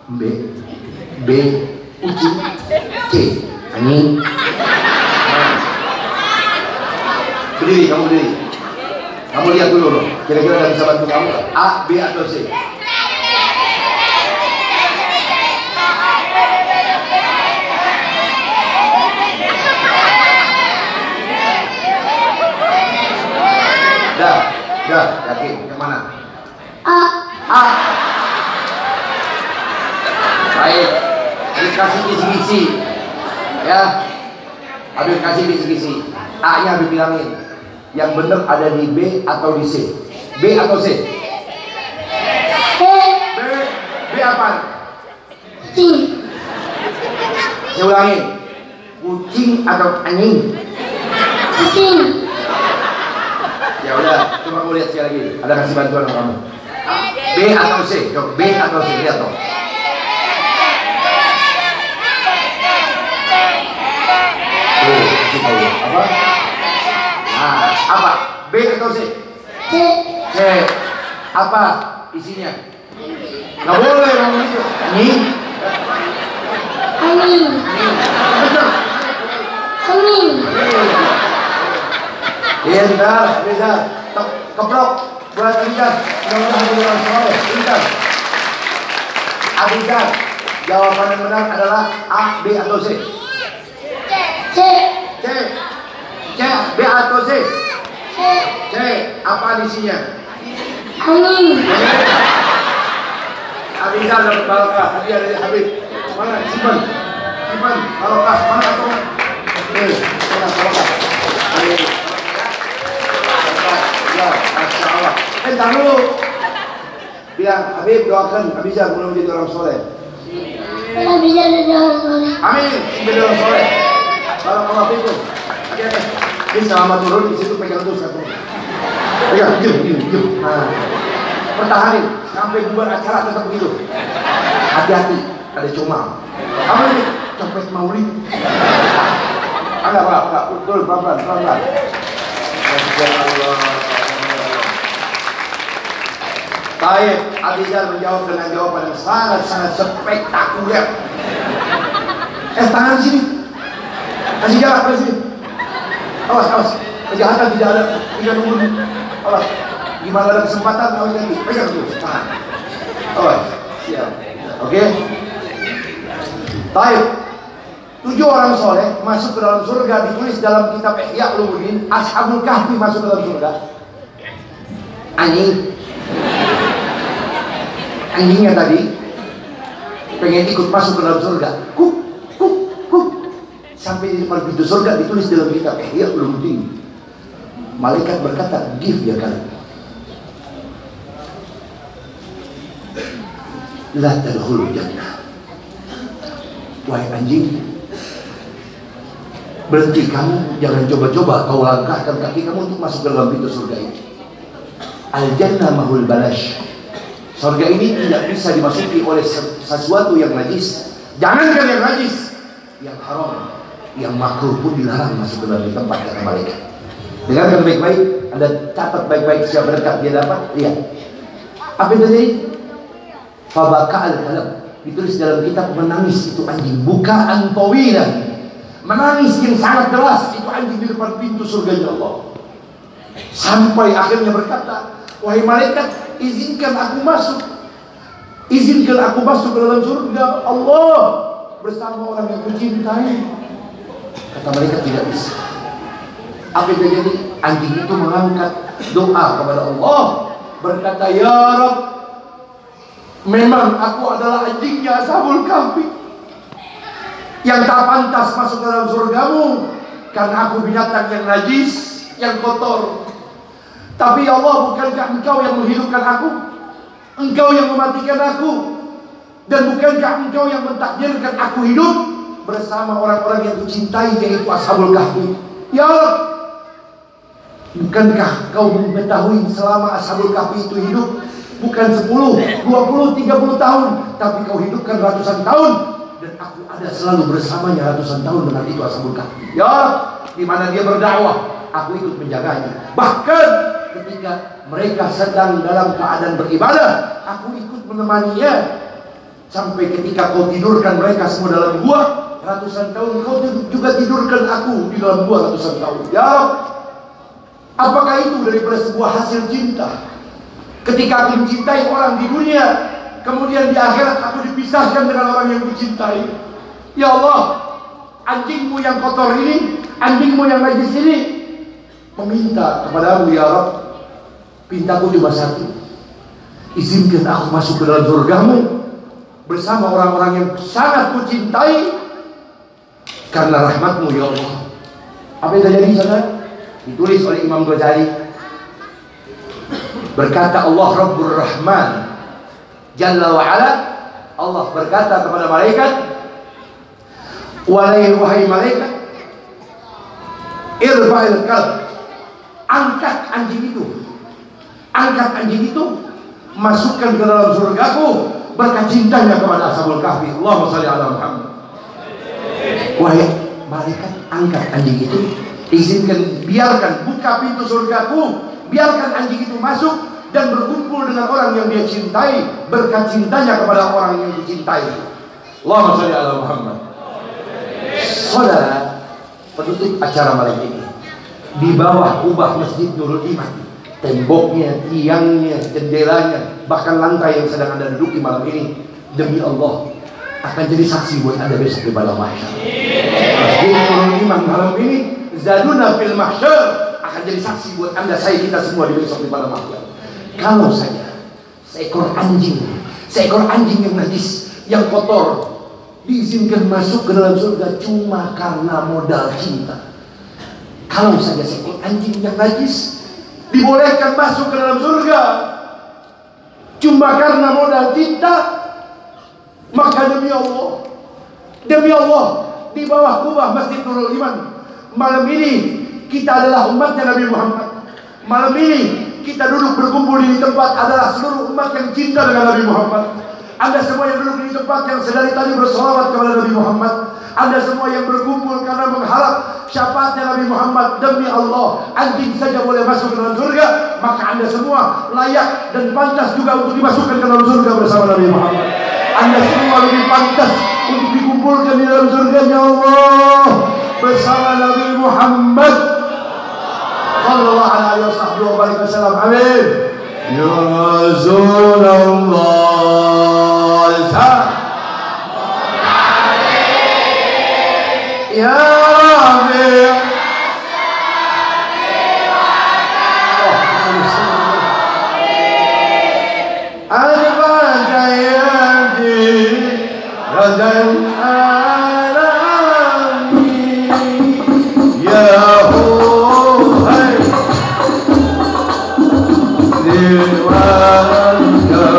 B, ucing, C, anjing. Berdiri, kamu berdiri. Kamu lihat dulu loh. Kira-kira ada bisa bantu kamu? A, B atau C? Sudah, yakin? Yang mana? A. A. Baik, dikasih kisi-kisi. Ya, Habib kasih kisi-kisi. A-nya Habib bilangin. Yang benar ada di B atau di C? B atau C? B. B apa? Kucing. Saya ulangin. Kucing atau anjing? Kucing. Ya udah, coba kamu lihat sekali lagi. Ada kasih bantuan sama kamu. B atau C? Coba B atau C, lihat dong. Tuh, kasih tahu. Apa? Nah, apa? B atau C? C. C. Apa isinya? Nggak boleh ngomong itu. Anjing. Angin. Benar. Angin. Iya, bentar. Keprok. Buat Abidar. Mudah-mudahan jadi orang soleh. Bentar. Abidar. Jawaban yang benar adalah A, B atau C? C. C. C. B atau C? C. C. Apa isinya? Angin. Abidar dapat barokah. Tadi ada Habib. Mana? Simpan. Barokah. Mana atau? Mana barokah? Ya, Masya Allah. Entar dulu. Bilang, Habib doakan Abizar mudah menjadi orang soleh. Abizar jadi orang soleh. Amin. Menjadi orang soleh. Barakallahu fikum. Hati-hati. Ini selama turun di situ pegang terus satu. Pegang, diam. Nah, pertahanin sampai bubar acara tetap begitu. Hati-hati. Ada cuma. Apa ini? Copet maulid. Enggak. Betul, pelan-pelan. Baik, Abizar menjawab dengan jawaban yang sangat spektakuler. Tangan sini. Kasih jarak ke sini. Awas. Kejahatan tidak ada. Tidak nunggu. Awas. Gimana ada kesempatan, awas nanti. Pegang terus. Tahan. Awas. Siap. Oke. Baik. 7 orang soleh masuk ke dalam surga, ditulis dalam kitab Ihya Ulumuddin. Ashabul Kahfi masuk ke dalam surga. Anjingnya tadi pengen ikut masuk ke dalam surga. Kuk. Sampai di depan pintu surga ditulis dalam kitab Ihya Ulumuddin. Malaikat berkata, give ya kalian. La tadkhulul jannah. Wahai anjing, berhenti kamu, jangan coba-coba kau langkahkan kaki kamu untuk masuk ke dalam pintu surga ini. Al-jannah mahul balash. Surga ini tidak bisa dimasuki oleh sesuatu yang najis. Jangankan yang najis, yang haram, yang makruh pun dilarang masuk ke dalam tempat kata malaikat. Dengarkan baik-baik, Anda catat baik-baik siapa dekat dia dapat. Lihat. Apa yang terjadi? Fabaka al-kalam. Ditulis dalam kitab menangis itu anjing. Bukaan tawilan. Menangis yang sangat deras itu anjing di depan pintu surganya Allah. Sampai akhirnya berkata, wahai malaikat, izinkan aku masuk ke dalam surga Allah bersama orang yang kucintai. Kata malaikat, tidak bisa. Apa yang terjadi? Anjing itu mengangkat doa kepada Allah, berkata, ya Rabb, memang aku adalah anjingnya Ashabul Kahfi yang tak pantas masuk ke dalam surgamu karena aku binatang yang najis, yang kotor. Tapi ya Allah, bukankah engkau yang menghidupkan aku, engkau yang mematikan aku, dan bukankah engkau yang mentakdirkan aku hidup bersama orang-orang yang kucintai, yaitu Ashabul Kahfi. Ya Allah, bukankah kau mengetahui selama Ashabul Kahfi itu hidup bukan 10, 20, 30 tahun, tapi kau hidupkan ratusan tahun, dan aku ada selalu bersamanya ratusan tahun dengan itu Ashabul Kahfi. Ya Allah, di mana dia berdakwah, aku ikut menjaganya. Bahkan ketika mereka sedang dalam keadaan beribadah, aku ikut menemaninya. Sampai ketika kau tidurkan mereka semua dalam gua ratusan tahun, kau juga tidurkan aku di dalam gua ratusan tahun. Ya Rabb, apakah itu daripada sebuah hasil cinta? Ketika aku mencintai orang di dunia, kemudian di akhirat aku dipisahkan dengan orang yang kucintai. Ya Allah, anjingmu yang kotor ini, anjingmu yang najis ini meminta kepadamu, ya Rabb, Pintaku cuma satu, izinkan aku masuk ke dalam surgamu bersama orang-orang yang sangat kucintai karena rahmatmu ya Allah. Apa yang terjadi sana? Ditulis oleh Imam Ghazali. Berkata Allah Rabbur Rahman Jalla wa'ala, Allah berkata kepada malaikat, wahai malaikat, irfa'il kalb, angkat anjing itu, masukkan ke dalam surgaku berkat cintanya kepada Ashabul Kahfi. Allahumma shalli ala Muhammad. Wahai malaikat, angkat anjing itu, izinkan, biarkan, buka pintu surgaku, biarkan anjing itu masuk dan berkumpul dengan orang yang dia cintai berkat cintanya kepada orang yang dicintai. Allahumma shalli ala Muhammad. Saudara, penutup acara malam ini, di bawah kubah Masjid Nurul Iman, temboknya, tiangnya, jendelanya, bahkan lantai yang sedang Anda duduki malam ini, demi Allah akan jadi saksi buat Anda besok di padang mahsyar. Masjid Nurul Iman malam ini, zaduna fil mahsyar, akan jadi saksi buat Anda, saya, kita semua di besok di padang mahsyar. Kalau saja seekor anjing yang najis, yang kotor, diizinkan masuk ke dalam surga cuma karena modal cinta. Kalau saja seekor anjing yang najis dibolehkan masuk ke dalam surga cuma karena modal cinta, maka demi Allah, di bawah kubah Masjid Nurul Iman malam ini kita adalah umatnya Nabi Muhammad. Malam ini kita duduk berkumpul di tempat adalah seluruh umat yang cinta dengan Nabi Muhammad. Anda semua yang duduk di tempat yang sedari tadi bersolawat kepada Nabi Muhammad. Anda semua yang berkumpul karena mengharap syafaatnya Nabi Muhammad. Demi Allah, anjing saja boleh masuk ke dalam surga, maka Anda semua layak dan pantas juga untuk dimasukkan ke dalam surga bersama Nabi Muhammad. Anda semua lebih pantas untuk dikumpulkan di dalam surga-Nya Allah bersama Nabi Muhammad sallallahu alaihi wasallam. Amin. Ya Rasulullah, ya Rabbi, ya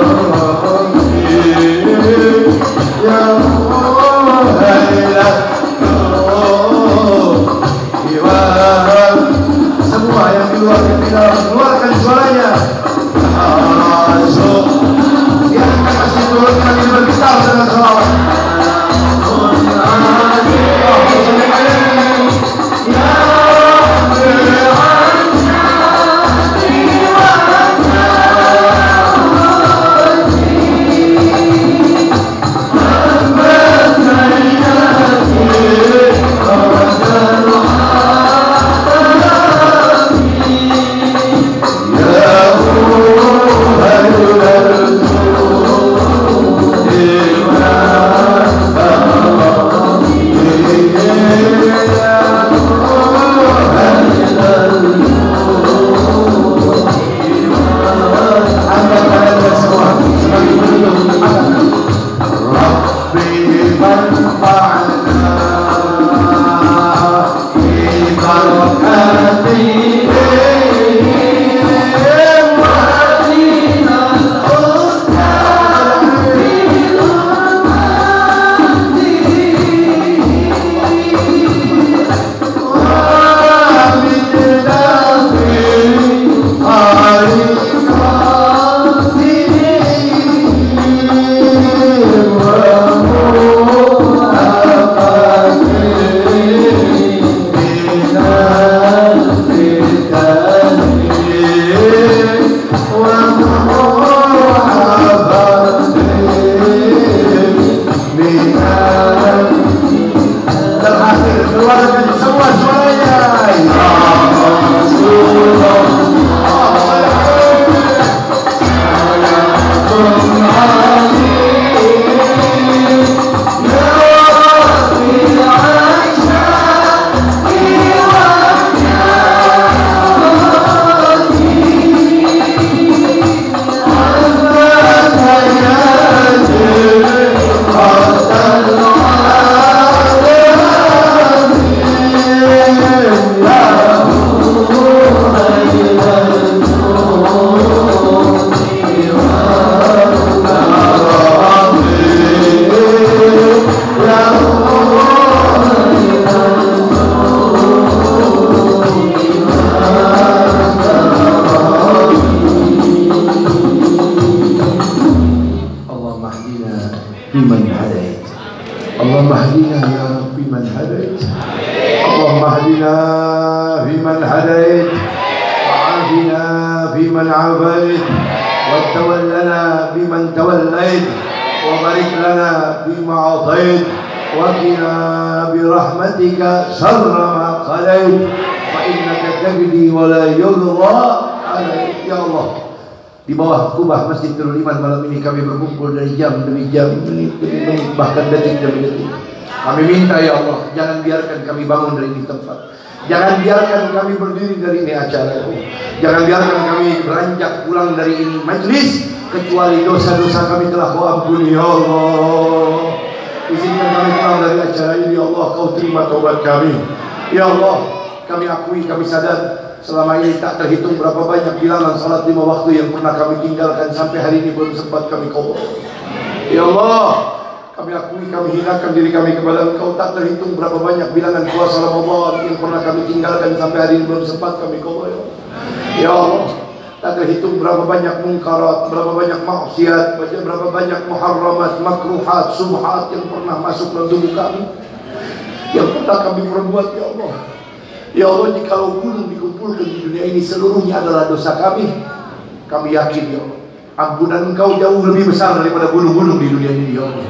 Allahumma hdina ya Rabbi man hadait, Allahumma hdina fi man hadait, wa'afina fi man afait, wa tawallana fi man tawallait, wa barik lana fi ma atait, wa qina bi rahmatika syarra ma qadait, fa innaka taqdi wa la yuqda alaik. Ya Allah, di bawah kubah Masjid Nurul Iman malam ini kami berkumpul dari jam demi jam, menit demi menit, bahkan detik demi detik. Kami minta ya Allah, jangan biarkan kami bangun dari ini tempat, jangan biarkan kami berdiri dari ini acara, jangan biarkan kami beranjak pulang dari ini majlis kecuali dosa-dosa kami telah Kau ampuni ya Allah. Izinkan kami pulang dari acara ini ya Allah, Kau terima taubat kami ya Allah. Kami akui, kami sadar selama ini tak terhitung berapa banyak bilangan salat 5 waktu yang pernah kami tinggalkan, sampai hari ini belum sempat kami qada. Ya Allah, kami akui kami hinakan diri kami kepada Engkau. Tak terhitung berapa banyak bilangan puasa Ramadan yang pernah kami tinggalkan, sampai hari ini belum sempat kami qada. Ya Allah, tak terhitung berapa banyak mungkarat, berapa banyak maksiat, berapa banyak muharramat, makruhat, subhat yang pernah masuk dalam tubuh kami, yang pernah kami perbuat ya Allah. Ya Allah, jikalau gunung dikumpulkan di dunia ini seluruhnya adalah dosa kami, kami yakin ya Allah, ampunan Engkau jauh lebih besar daripada gunung-gunung di dunia ini ya Allah.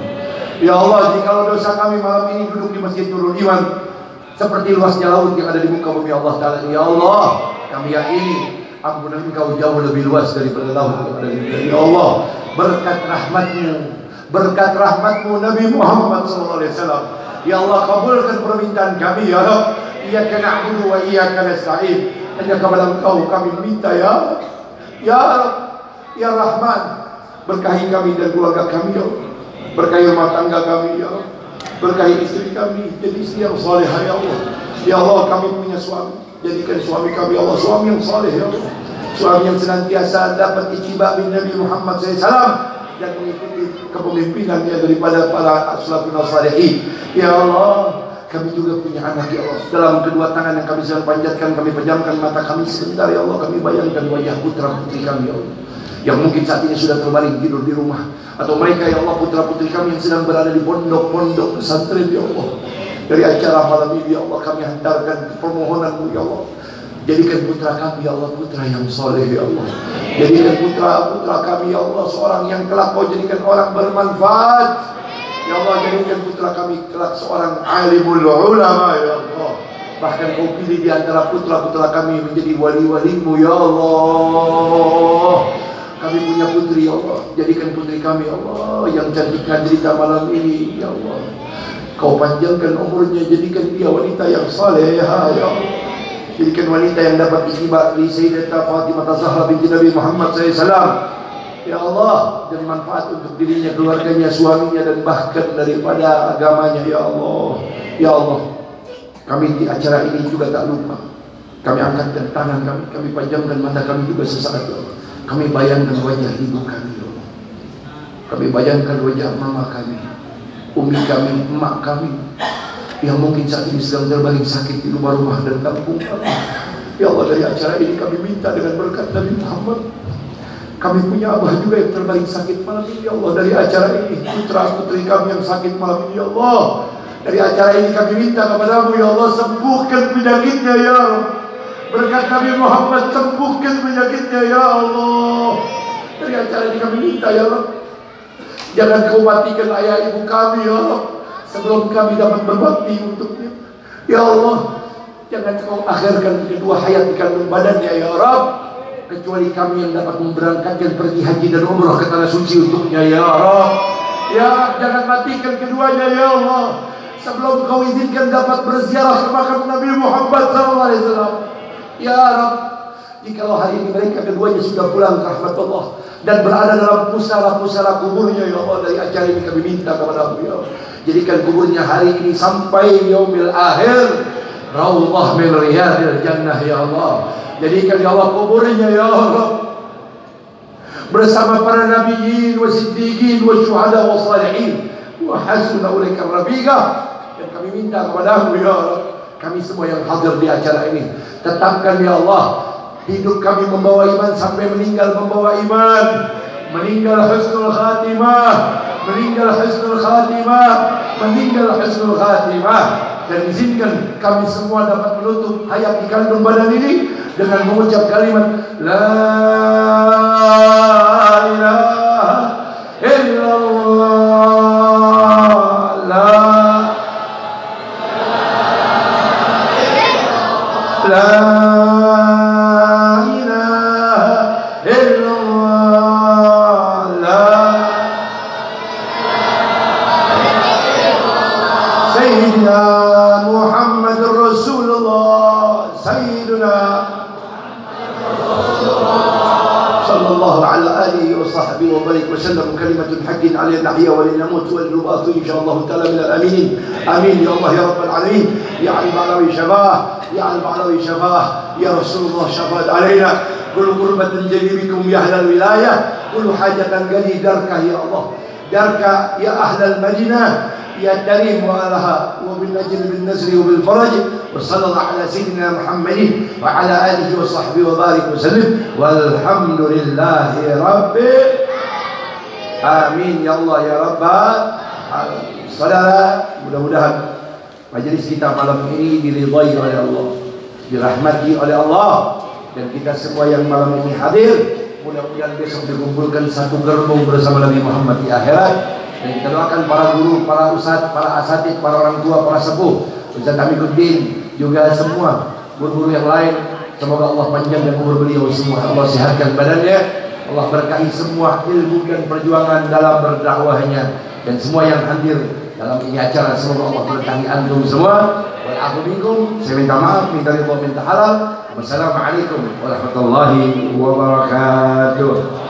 Ya Allah, jikalau dosa kami malam ini duduk di Masjid Nurul Iman seperti luasnya laut yang ada di muka bumi Allah Ta'ala, ya Allah, kami yakini ampunan Engkau jauh lebih luas daripada laut yang ada di dunia. Ya Allah, berkat rahmat-Mu Nabi Muhammad SAW, ya Allah, kabulkan permintaan kami ya Allah. Iyyaka na'budu wa iyyaka nasta'in. Hanya kepada Engkau kami meminta ya Rabb, ya Rahman. Berkahi kami dan keluarga kami ya Allah. Berkahi rumah tangga kami ya Allah. Berkahi istri kami jadi istri yang salehah ya Allah. Ya Allah, kami punya suami, jadikan suami kami ya Allah suami yang saleh ya Allah. Suami yang senantiasa dapat ittiba' bin Nabi Muhammad SAW dan mengikuti kepemimpinannya daripada para as-salafun as-salihin. Ya Allah, kami juga punya anak ya Allah. Dalam kedua tangan yang kami sedang panjatkan, kami pejamkan mata kami sebentar ya Allah. Kami bayangkan wajah putra putri kami ya Allah, yang mungkin saat ini sudah terbaring tidur di rumah, atau mereka ya Allah putra putri kami yang sedang berada di pondok-pondok pesantren ya Allah. Dari acara malam ini ya Allah, kami hantarkan permohonan-Mu ya Allah. Jadikan putra kami ya Allah putra yang soleh ya Allah. Jadikan putra kami ya Allah seorang yang kelak Kau jadikan orang bermanfaat. Ya Allah, jadikan putra kami kelak seorang alimul ulama ya Allah. Bahkan Kau pilih di antara putra-putra kami menjadi wali-wali-Mu ya Allah. Kami punya putri ya Allah, jadikan putri kami ya Allah yang cantik cerita malam ini ya Allah. Kau panjangkan umurnya, jadikan dia wanita yang saleh ya Allah. Jadikan wanita yang dapat ittiba' li Sayyidatuna Fatimah Zahra binti Nabi Muhammad SAW ya Allah, dan manfaat untuk dirinya, keluarganya, suaminya, dan bahkan daripada agamanya ya Allah. Ya Allah, kami di acara ini juga tak lupa, kami angkatkan tangan kami pejamkan mata kami juga sesaat ya Allah. Kami bayangkan wajah ibu kami ya Allah. Kami bayangkan wajah mama kami, umi kami, emak kami, yang mungkin saat ini sedang terbaring sakit di rumah-rumah dan kampung kami. Ya Allah, dari acara ini kami minta dengan berkat Nabi Muhammad, kami punya abah juga yang terbaring sakit malam ini ya Allah. Dari acara ini putra putri kami yang sakit malam ini ya Allah, dari acara ini kami minta kepada-Mu ya Allah, sembuhkan penyakitnya ya Allah. Berkat Nabi Muhammad, sembuhkan penyakitnya ya Allah. Dari acara ini kami minta ya Allah, jangan Kau matikan ayah ibu kami ya Allah sebelum kami dapat berbakti untuknya ya Allah. Jangan Kau akhirkan kedua hayat di kandung badannya ya Rabb, kecuali kami yang dapat memberangkatkan pergi haji dan umrah ke tanah suci untuknya ya Rabb. Ya, jangan matikan keduanya ya Allah sebelum Kau izinkan dapat berziarah ke makam Nabi Muhammad SAW ya Rabb. Jikalau hari ini mereka keduanya sudah pulang ke rahmat Allah dan berada dalam pusara-pusara kuburnya ya Allah, dari acara ini kami minta kepada-Mu ya Allah, jadikan kuburnya hari ini sampai yaumil akhir raudhah min riyadil jannah ya Allah. Jadikan ya Allah kuburnya ya Allah bersama para nabiyyin wa siddiqin wa syuhada wa salihin wa hasuna ulaika rafiqa. Dan kami minta kepada-Mu ya Allah, kami semua yang hadir di acara ini, tetapkan ya Allah hidup kami membawa iman sampai meninggal membawa iman, meninggal husnul khatimah, meninggal husnul khatimah, meninggal husnul khatimah. Dan izinkan kami semua dapat menutup hayat di kandung badan ini dengan mengucap kalimat La ilaha illallah, La ilaha illallah, La Sayyidina Muhammad Rasulullah, Sayyidina sallallahu ala alihi wa sahbihi wa barik wa sallam kalimatun haqqin ala nahya wa linamut wa linubatu insyaallah ta'ala min al-aminin. Amin ya Allah ya rabbal alamin. Ya al-balawi syafah, ya al-balawi syafah, ya Rasulullah syafat alaina. Kullu qurbatin jalibikum ya ahlal wilayah, kullu hajatan gali darkah ya Allah. Darkah ya ahlal Madinah. يا كريم وآلها وبالنجل بالنزل وبالفرج وصلى الله على سيدنا محمد وعلى آله وصحبه وبارك وسلم والحمد لله رب آمين ya Allah ya Rabbal alamin. Saudara, mudah-mudahan majelis kita malam ini diridhai oleh Allah, dirahmati oleh Allah, dan kita semua yang malam ini hadir mudah-mudahan besok dikumpulkan satu gerbong bersama Nabi Muhammad di akhirat. Dan kita doakan para guru, para ustadz, para asatid, para orang tua, para sepuh, Ustaz Amiruddin, juga semua guru-guru yang lain. Semoga Allah panjangkan umur beliau semua, Allah sehatkan badannya, Allah berkahi semua ilmu dan perjuangan dalam berdakwahnya, dan semua yang hadir dalam ini acara semoga Allah berkahi antum semua. Wal minkum, saya minta maaf, minta ridha, minta halal. Wassalamualaikum warahmatullahi wabarakatuh.